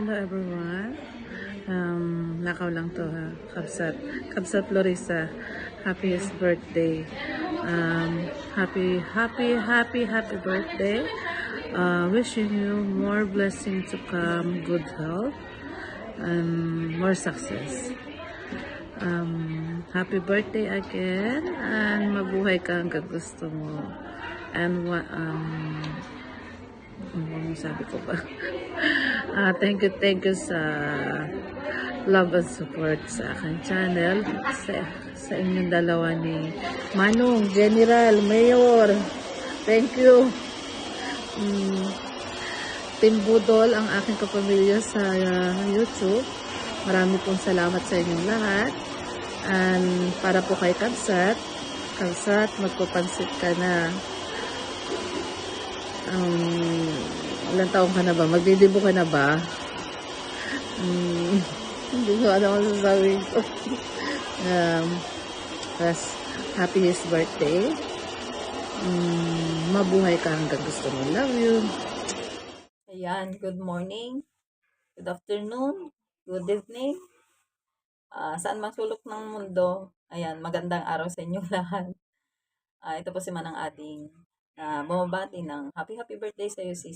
Hello everyone. Lakaw lang to ha. Kabsat Lorisa. Happiest birthday. Happy birthday. Wishing you more blessings to come, good health, and more success. Happy birthday again, and mabuhay ka hanggang gusto mo. And ano sabi ko pa? Thank you sa love and support sa aking channel, sa inyong dalawa ni Manong, General, Mayor. Thank you. Team Budol, ang aking kapamilya sa YouTube. Marami pong salamat sa inyong lahat. And para po kay Kabsat, magpapansit ka na. Ilang taong ka na ba? Magdidibo ka na ba? Hindi ko ano masasabi ko. Happiest birthday. Mabuhay ka hanggang gusto mo. Love you. Ayan, good morning, good afternoon, good evening. Saan mang sulok ng mundo, ayan, magandang araw sa inyong lahat. Ito po si Manang ating bumabati ng happy birthday sa iyo, si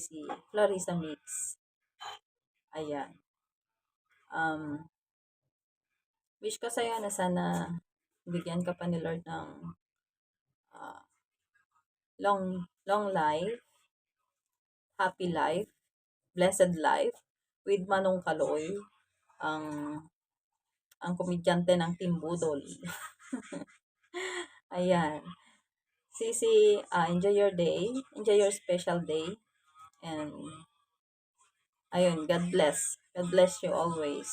Clarissa Mix. Ayan. Wish ko sa iyo na sana bigyan ka pa ni Lord ng long life, happy life, blessed life with Manong Kaloy, ang komedyante ng Team Budol. Ayan. Sisi, enjoy your day, enjoy your special day, and ayun, God bless you always.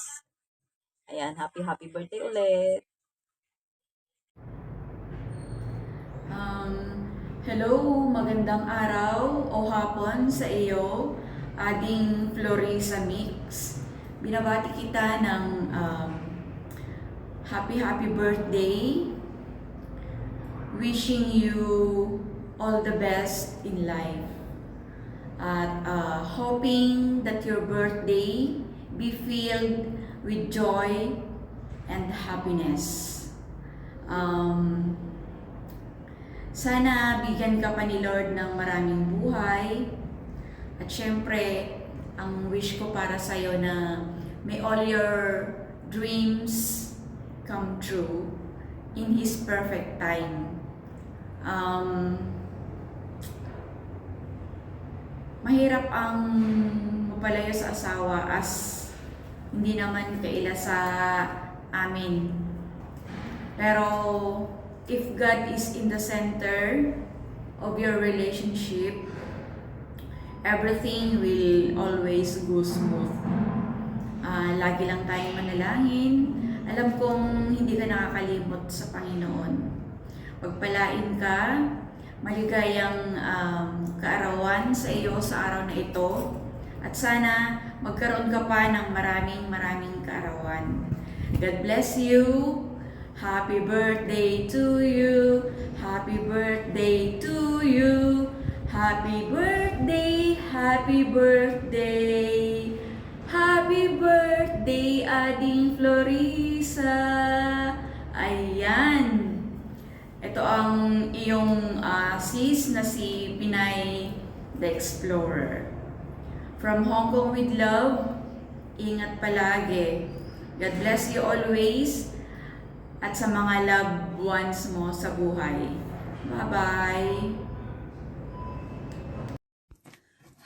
Ayan, happy birthday ulit. Hello, magandang araw o hapon sa iyo, ading Florisa Mix. Binabati kita ng happy birthday. Wishing you all the best in life. At hoping that your birthday be filled with joy and happiness. Sana bigyan ka pa ni Lord ng maraming buhay. At syempre, ang wish ko para sa'yo na may all your dreams come true in His perfect time. Mahirap ang mapalayo sa asawa as hindi naman kaila sa amin. Pero if God is in the center of your relationship, everything will always go smooth. Lagi lang tayong manalangin. Alam kong hindi ka nakakalimot sa Panginoon. Pagpalain ka, maligayang kaarawan sa iyo sa araw na ito. At sana magkaroon ka pa ng maraming kaarawan. God bless you. Happy birthday to you. Happy birthday to you. Happy birthday, happy birthday. Happy birthday, ading Florisa. Ayan. Ito ang iyong sis na si Pinay the Explorer. From Hong Kong with love, ingat palagi. God bless you always. At sa mga loved ones mo sa buhay. Bye-bye!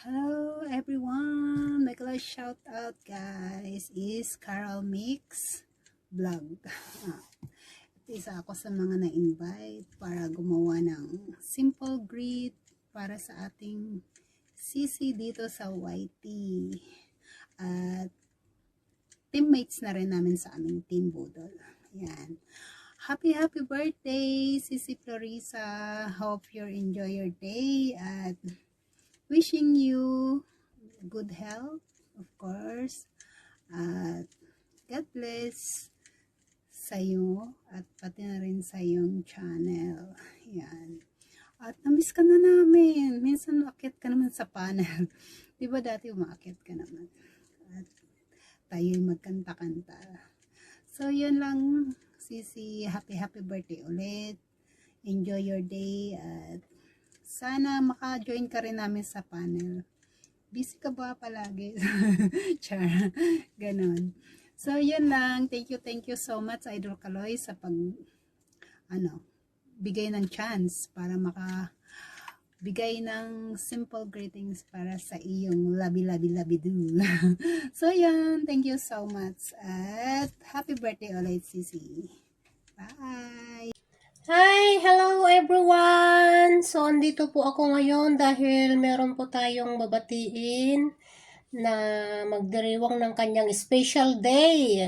Hello everyone! My class shout out guys is Carol Mix Vlog. Isa ako sa mga na-invite para gumawa ng simple greet para sa ating sisi dito sa YT. At teammates na rin namin sa aming Team Budol. Ayan. Happy birthday, Sisi Florisa. Hope you enjoy your day at wishing you good health, of course. At God bless sa iyo at pati na rin sa iyong channel. Ayan. At namiss ka na namin. Minsan umakyat ka naman sa panel. Diba dati umakyat ka naman? At tayo'y magkanta-kanta. So, yun lang, Sisi. Happy birthday ulit. Enjoy your day at sana maka-join ka rin namin sa panel. Busy ka ba palagi? Char. Ganon. So, yun lang. Thank you so much, Idol Kaloy, sa bigay ng chance para bigay ng simple greetings para sa iyong labi-labi-labi-do. So, yan. Thank you so much. At happy birthday ulit, Sisi. Bye! Hi! Hello everyone! So, andito po ako ngayon dahil meron po tayong babatiin na magdiriwang ng kanyang special day.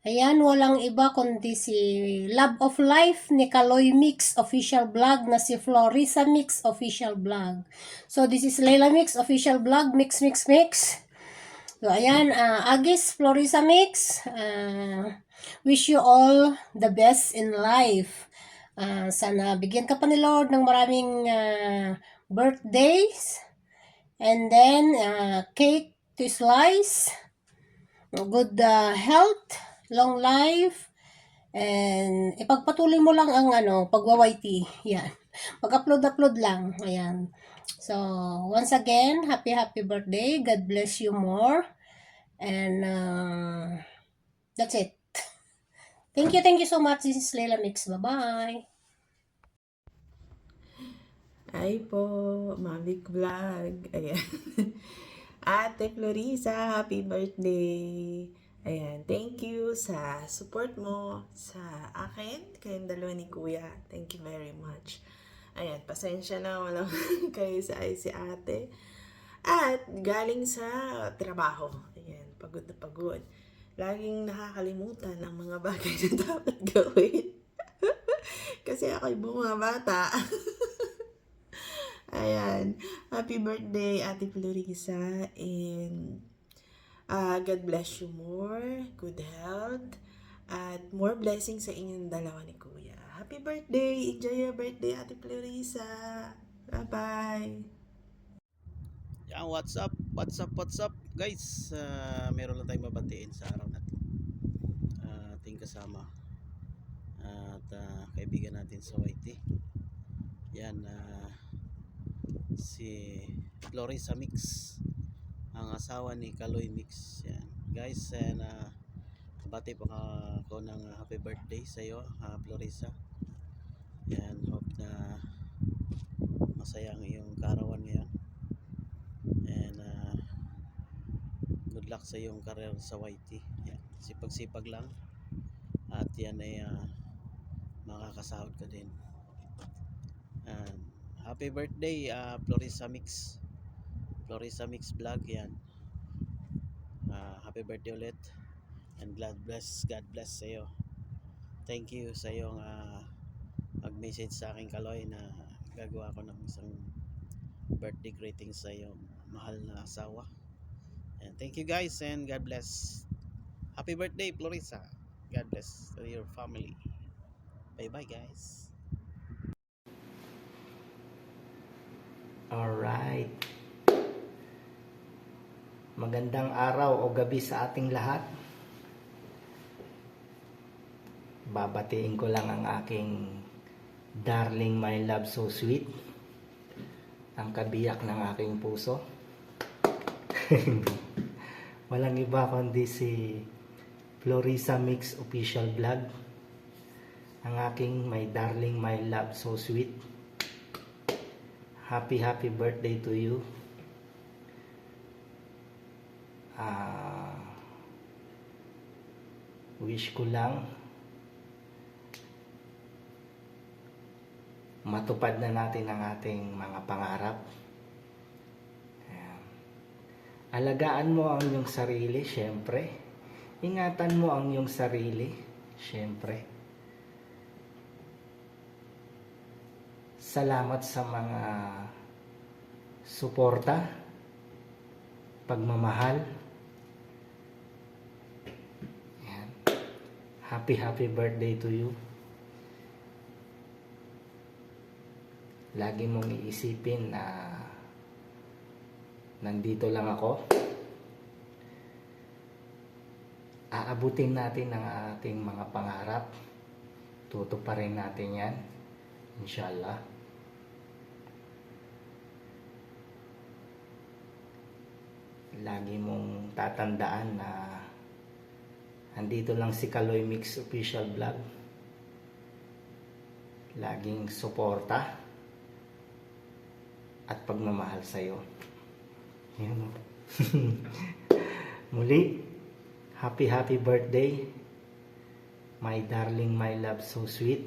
Ayan, walang iba kundi si Love of Life ni Kaloy Mix Official Vlog na si Florissa Mix Official Vlog. So, this is Layla Mix Official Vlog, Mix. So, ayan, Agis Florissa Mix, wish you all the best in life. Sana bigyan ka pa ni Lord ng maraming birthdays, and then cake to slice, good health, long life, and ipagpatuloy mo lang ang pagwa-YT. Yan. Pag-upload lang. Ayan. So, once again, happy birthday. God bless you more. And that's it. Thank you so much. This is Layla Mix. Bye-bye. Hi po, Mamik Vlog. Ayan. Ate Florissa, happy birthday. Ayan, thank you sa support mo sa akin, kayong dalawa ni Kuya. Thank you very much. Ayan, pasensya na wala kayo sa si ate. At galing sa trabaho. Ayan, pagod na pagod. Laging nakakalimutan ang mga bagay na dapat gawin. Kasi ako'y bumabata. Ayan, happy birthday Ate Florissa, and God bless you more, good health, at more blessings sa inyong dalawa ni Kuya. Happy birthday! Enjoy your birthday Ate Florissa! Bye-bye! Yan, what's up guys, meron lang tayong mabatiin sa araw na to. Ating kasama at kaibigan natin sa YT. Yan, si Florissa Mix, ang asawa ni Kaloy Mix. Yan guys, and bati pa ako ng happy birthday sa iyo, Florissa. Yan, hope na masaya ang iyong karawan ngayon, and good luck sa iyong career sa YT. Yan, sipag lang, at yan ay makakasahod ka din. Happy birthday Florissa Mix Vlog. Yan, happy birthday ulit, and God bless sa iyo. Thank you sa iyong mag-message sa akin, Kaloy, na gagawa ko ng isang birthday greeting sa iyong mahal na asawa. And thank you guys, and God bless. Happy birthday Florissa. God bless to your family. Bye bye guys. Alright. Magandang araw o gabi sa ating lahat. Babatiin ko lang ang aking darling, my love so sweet, ang kabiyak ng aking puso. Walang iba kundi si Florissa Mix Official Vlog, ang aking my darling, my love so sweet. Happy birthday to you. Wish ko lang matupad na natin ang ating mga pangarap. Ayan. Alagaan mo ang iyong sarili, syempre. Ingatan mo ang iyong sarili, syempre. Salamat sa mga suporta, pagmamahal. Ayan. Happy birthday to you. Lagi mong iisipin na nandito lang ako. aabutin natin ang ating mga pangarap. Tutuparin natin yan. Inshallah. Lagi mong tatandaan na andito lang si Kaloy Mix Official Vlog. Laging suporta at pagmamahal sa'yo. Yan o. Muli, happy birthday, my darling, my love, so sweet,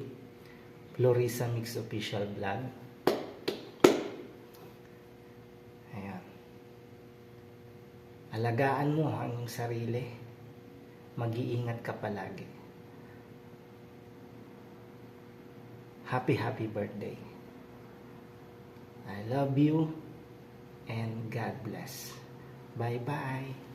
Florisa Mix Official Vlog. Ayan. Alagaan mo ang iyong sarili. Mag-iingat ka palagi. Happy birthday. I love you and God bless. Bye-bye.